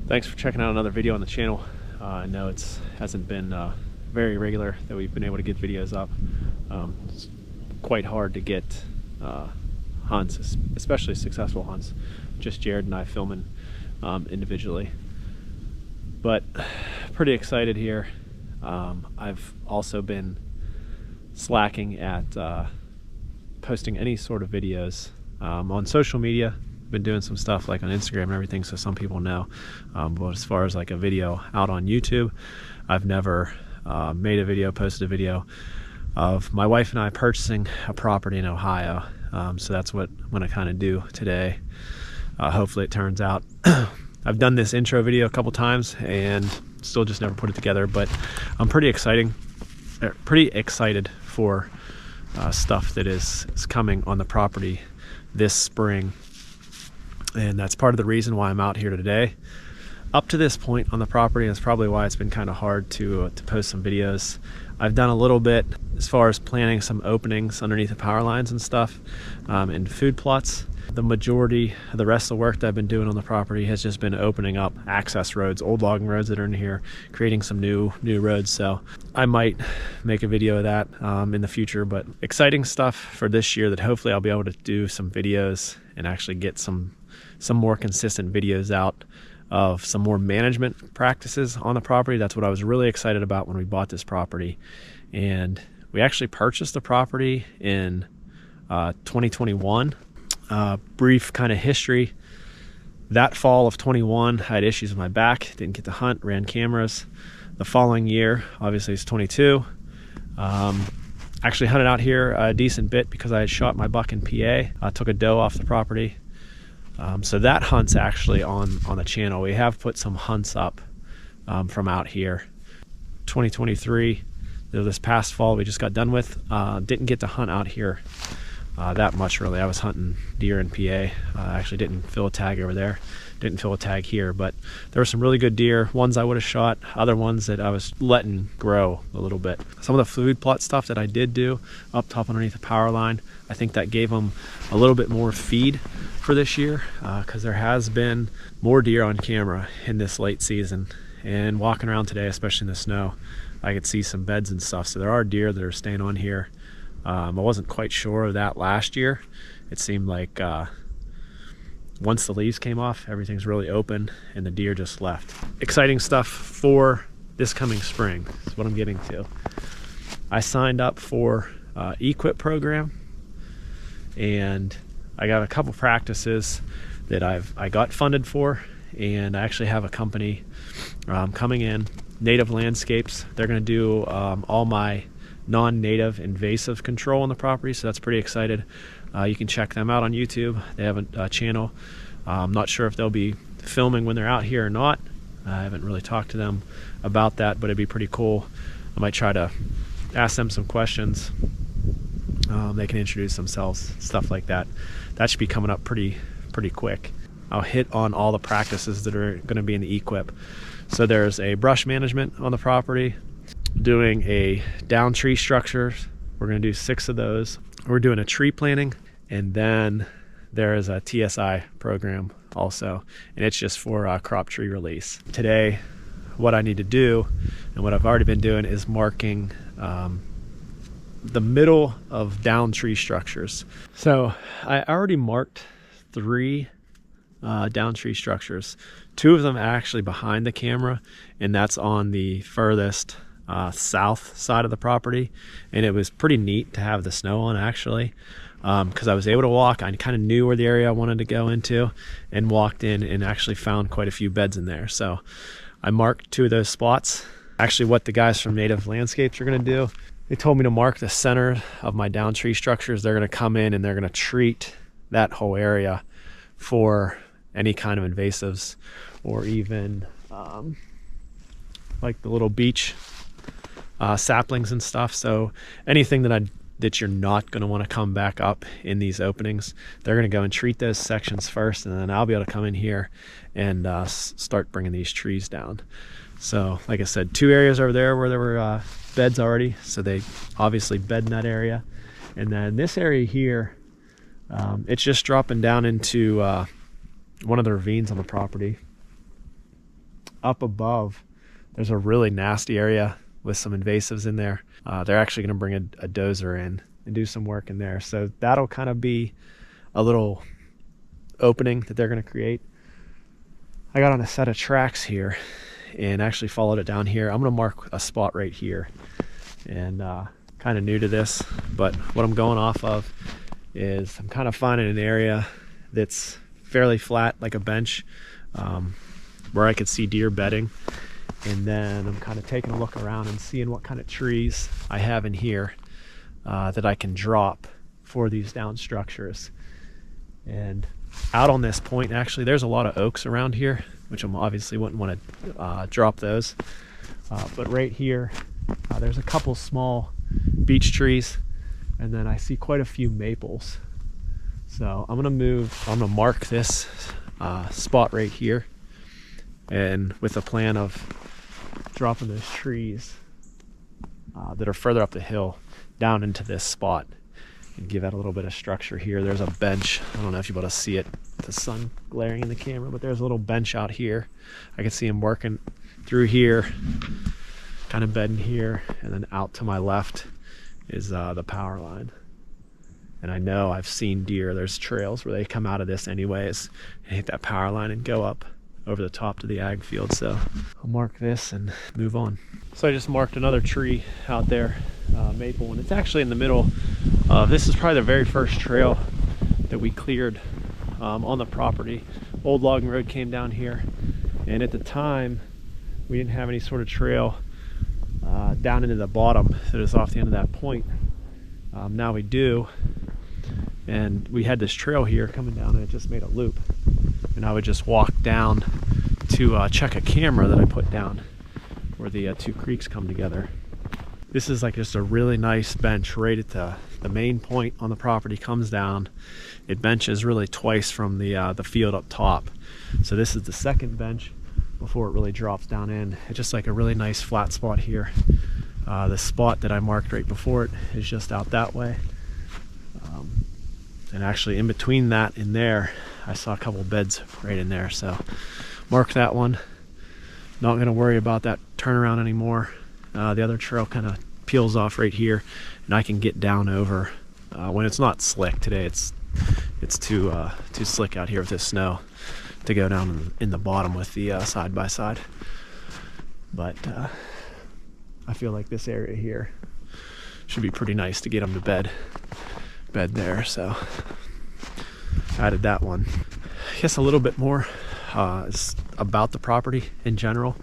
Thanks for checking out another video on the channel. I know it hasn't been very regular that we've been able to get videos up. It's quite hard to get hunts, especially successful hunts. Just Jared and I filming individually. But pretty excited here. I've also been slacking at posting any sort of videos on social media. Been doing some stuff like on Instagram and everything, so some people know, but as far as like a video out on YouTube, I've never made a video, posted a video of my wife and I purchasing a property in Ohio. So that's what I'm going to kind of do today. Hopefully it turns out. I've done this intro video a couple times and still just never put it together, but I'm pretty excited for stuff that is coming on the property this spring. And that's part of the reason why I'm out here today. Up to this point on the property, and it's probably why it's been kind of hard to post some videos. I've done a little bit as far as planning some openings underneath the power lines and stuff, and food plots. The majority of the rest of the work that I've been doing on the property has just been opening up access roads, old logging roads that are in here, creating some new roads. So I might make a video of that in the future, but exciting stuff for this year that hopefully I'll be able to do some videos and actually get some more consistent videos out of some more management practices on the property. That's what I was really excited about when we bought this property. And we actually purchased the property in 2021. Brief kind of history. That fall of 21, I had issues with my back, didn't get to hunt, ran cameras. The following year, obviously it's 22, actually hunted out here a decent bit because I had shot my buck in PA. I took a doe off the property. So that hunt's actually on the channel. We have put some hunts up from out here. 2023, this past fall we just got done with, didn't get to hunt out here that much really. I was hunting deer in PA. I actually didn't fill a tag over there, didn't fill a tag here, but there were some really good deer, ones I would have shot, other ones that I was letting grow a little bit. Some of the food plot stuff that I did do up top underneath the power line, I think that gave them a little bit more feed for this year, because there has been more deer on camera in this late season. And walking around today, especially in the snow, I could see some beds and stuff. So there are deer that are staying on here. I wasn't quite sure of that last year. It seemed like once the leaves came off, everything's really open and the deer just left. Exciting stuff for this coming spring is what I'm getting to. I signed up for equip program, and I got a couple practices that I got funded for, and I actually have a company coming in, Native Landscapes. They're going to do all my non-native invasive control on the property, so that's pretty excited. You can check them out on YouTube. They have a channel. I'm not sure if they'll be filming when they're out here or not. I haven't really talked to them about that, but it'd be pretty cool. I might try to ask them some questions. They can introduce themselves, stuff like that. That should be coming up pretty quick. I'll hit on all the practices that are going to be in the equip. So there's a brush management on the property, doing a down tree structure. We're going to do 6 of those. We're doing a tree planting, and then there is a TSI program also, and it's just for crop tree release. Today, what I need to do, and what I've already been doing, is marking the middle of down tree structures. So I already marked 3 down tree structures. 2 of them are actually behind the camera, and that's on the furthest south side of the property. And it was pretty neat to have the snow on, actually, because I was able to walk. I kind of knew where the area I wanted to go into, and walked in and actually found quite a few beds in there. So I marked 2 of those spots. Actually, what the guys from Native Landscapes are going to do, they told me to mark the center of my down tree structures. They're going to come in and they're going to treat that whole area for any kind of invasives, or even like the little beech saplings and stuff. So anything that you're not going to want to come back up in these openings, they're going to go and treat those sections first, and then I'll be able to come in here and start bringing these trees down. So like I said, 2 areas over there where there were beds already, so they obviously bed in that area. And then this area here, it's just dropping down into one of the ravines on the property. up above, there's a really nasty area with some invasives in there. They're actually going to bring a dozer in and do some work in there. So that'll kind of be a little opening that they're going to create. I got on a set of tracks here and actually followed it down here. I'm going to mark a spot right here, and kind of new to this, but what I'm going off of is I'm kind of finding an area that's fairly flat, like a bench, where I could see deer bedding. And then I'm kind of taking a look around and seeing what kind of trees I have in here that I can drop for these down structures. And out on this point, actually, there's a lot of oaks around here, which I obviously wouldn't want to drop those. But right here, there's a couple small beech trees, and then I see quite a few maples. So I'm gonna mark this spot right here, and with a plan of dropping those trees that are further up the hill down into this spot and give that a little bit of structure here. There's a bench. I don't know if you're able to see it, the sun glaring in the camera, but there's a little bench out here. I can see him working through here, kind of bedding here, and then out to my left is the power line. And I know I've seen deer, there's trails where they come out of this anyways and hit that power line and go up over the top to the ag field. So I'll mark this and move on. So I just marked another tree out there, maple, and it's actually in the middle of, this is probably the very first trail that we cleared on the property. Old logging road came down here, and at the time we didn't have any sort of trail down into the bottom that is off the end of that point. Now we do, and we had this trail here coming down, and it just made a loop, and I would just walk down to check a camera that I put down where the two creeks come together. This is like just a really nice bench right at the main point on the property, comes down. It benches really twice from the field up top. So this is the second bench before it really drops down in. It's just like a really nice flat spot here. The spot that I marked right before it is just out that way. And actually in between that and there, I saw a couple beds right in there. So mark that one. Not going to worry about that turnaround anymore. The other trail kind of peels off right here, and I can get down over when it's not slick. Today it's too slick out here with this snow to go down in the bottom with the side by side. But I feel like this area here should be pretty nice to get them to bed there. So added that one. I guess a little bit more is about the property in general.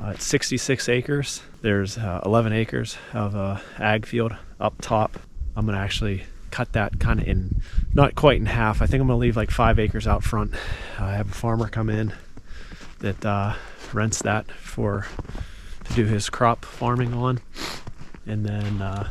It's 66 acres. There's 11 acres of ag field up top. I'm gonna actually cut that kind of in, not quite in half. I think I'm gonna leave like 5 acres out front. I have a farmer come in that rents that to do his crop farming on, and then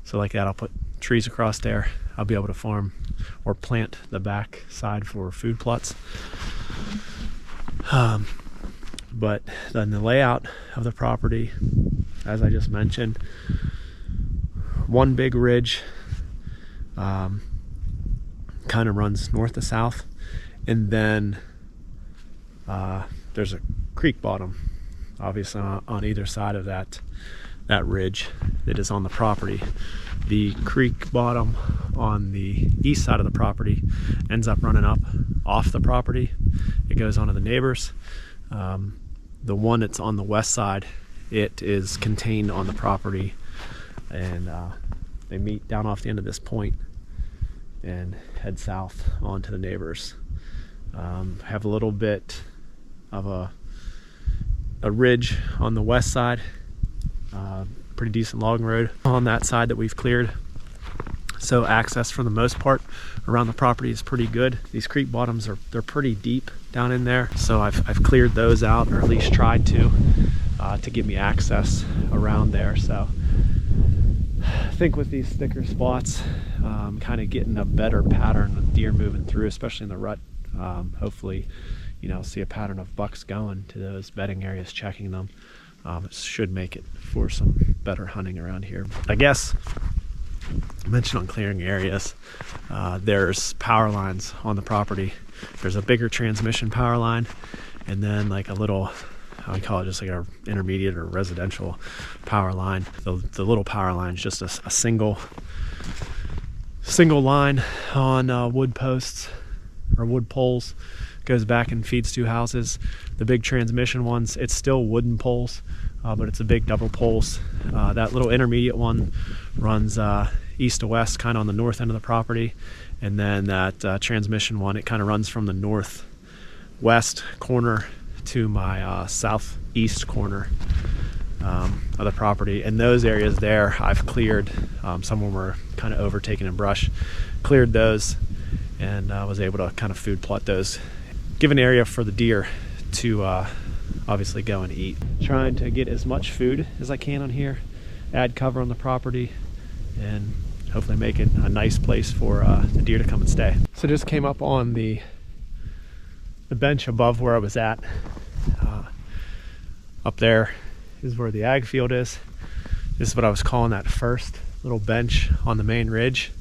so like that, I'll put trees across there. I'll be able to farm or plant the back side for food plots. But then the layout of the property, as I just mentioned, one big ridge kind of runs north to south, and then there's a creek bottom obviously on either side of that ridge that is on the property. The creek bottom on the east side of the property ends up running up off the property. It goes onto the neighbors. The one that's on the west side, it is contained on the property, and they meet down off the end of this point and head south onto the neighbors. Have a little bit of a ridge on the west side, pretty decent logging road on that side that we've cleared. So access for the most part around the property is pretty good. These creek bottoms they're pretty deep down in there, so I've cleared those out, or at least tried to give me access around there. So I think with these thicker spots, kind of getting a better pattern of deer moving through, especially in the rut. Hopefully, see a pattern of bucks going to those bedding areas, checking them. It should make it for some better hunting around here. I guess I mentioned on clearing areas, there's power lines on the property. There's a bigger transmission power line, and then like a little, I would call it just like a intermediate or residential power line. The little power line is just a single line on wood posts or wood poles, goes back and feeds 2 houses. The big transmission ones, it's still wooden poles, but it's a big double poles. That little intermediate one runs east to west, kind of on the north end of the property, and then that transmission one, it kind of runs from the northwest corner to my southeast corner of the property. And those areas there I've cleared. Some of them were kind of overtaken in brush, cleared those, and was able to kind of food plot those, give an area for the deer to obviously go and eat. Trying to get as much food as I can on here, add cover on the property, and hopefully make it a nice place for the deer to come and stay. So just came up on the bench above where I was at. Up there is where the ag field is. This is what I was calling that first little bench on the main ridge,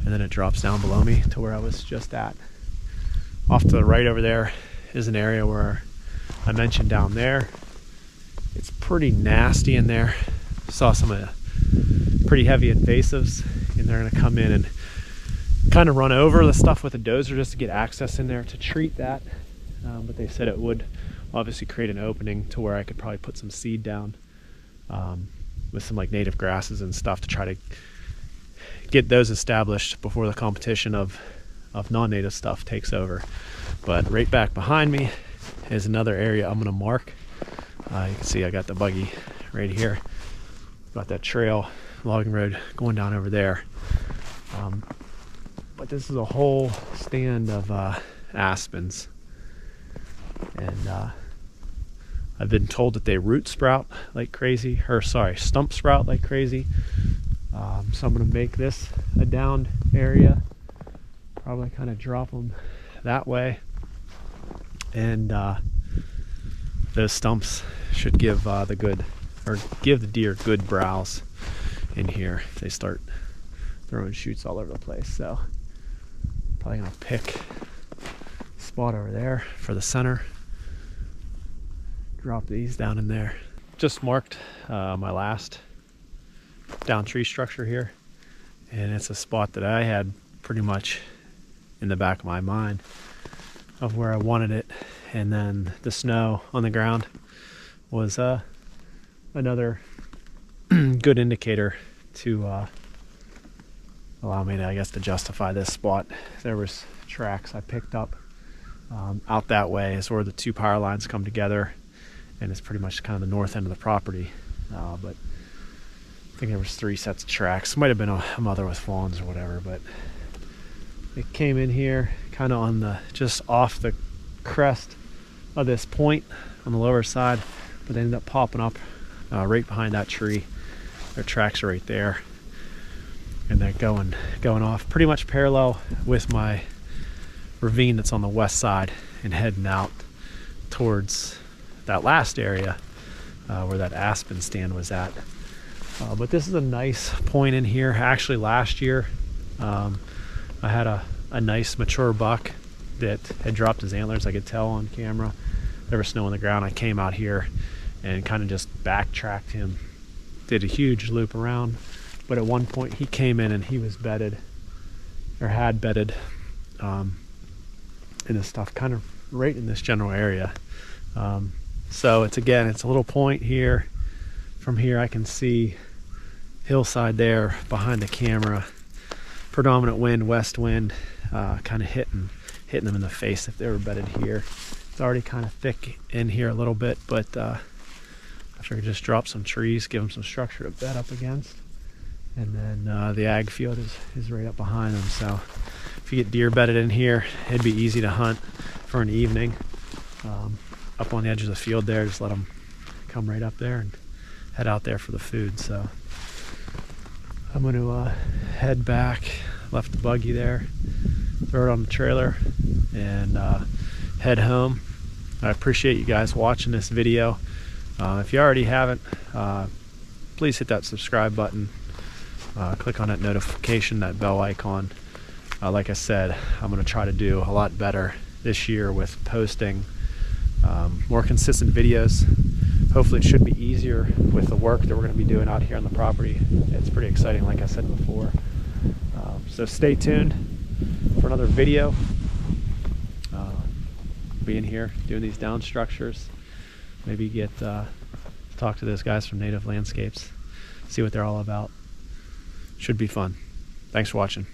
and then it drops down below me to where I was just at. Off to the right over there is an area where I mentioned down there. It's pretty nasty in there. Saw some pretty heavy invasives, and they're gonna come in and kind of run over the stuff with a dozer just to get access in there to treat that. But they said it would obviously create an opening to where I could probably put some seed down with some like native grasses and stuff to try to get those established before the competition of non-native stuff takes over. But right back behind me is another area I'm gonna mark. You can see I got the buggy right here. Got that trail, logging road going down over there. But this is a whole stand of aspens, and I've been told that they root sprout like crazy, or sorry, stump sprout like crazy. So I'm gonna make this a downed area, probably kind of drop them that way, and those stumps should give give the deer good browse in here if they start throwing shoots all over the place. So probably gonna pick a spot over there for the center, drop these down in there. Just marked my last down tree structure here, and it's a spot that I had pretty much in the back of my mind of where I wanted it. And then the snow on the ground was another good indicator to allow me to, I guess, to justify this spot. There was tracks I picked up out that way is where the 2 power lines come together, and it's pretty much kind of the north end of the property. But I think there was 3 sets of tracks. Might have been a mother with fawns or whatever, but it came in here kind of on the just off the crest of this point on the lower side, but they ended up popping up right behind that tree. Their tracks are right there, and they're going off pretty much parallel with my ravine that's on the west side and heading out towards that last area where that aspen stand was at. But this is a nice point in here. Actually, last year I had a nice mature buck that had dropped his antlers. I could tell on camera. There was snow on the ground. I came out here and kind of just backtracked him, did a huge loop around, but at one point he came in and he was bedded, or had bedded in this stuff kind of right in this general area. So it's a little point here. From here I can see hillside there behind the camera, predominant wind, west wind, kind of hitting them in the face if they were bedded here. It's already kind of thick in here a little bit, but I figured just drop some trees, give them some structure to bed up against, and then the ag field is right up behind them. So if you get deer bedded in here, it'd be easy to hunt for an evening. Up on the edge of the field there, just let them come right up there and head out there for the food. So I'm going to head back, left the buggy there, throw it on the trailer, and head home. I appreciate you guys watching this video. If you already haven't, please hit that subscribe button, click on that notification, that bell icon. Like I said, I'm going to try to do a lot better this year with posting more consistent videos. Hopefully it should be easier with the work that we're going to be doing out here on the property. It's pretty exciting, like I said before. So stay tuned for another video. Being here, doing these down structures. Maybe get talk to those guys from Native Landscapes, see what they're all about. Should be fun. Thanks for watching.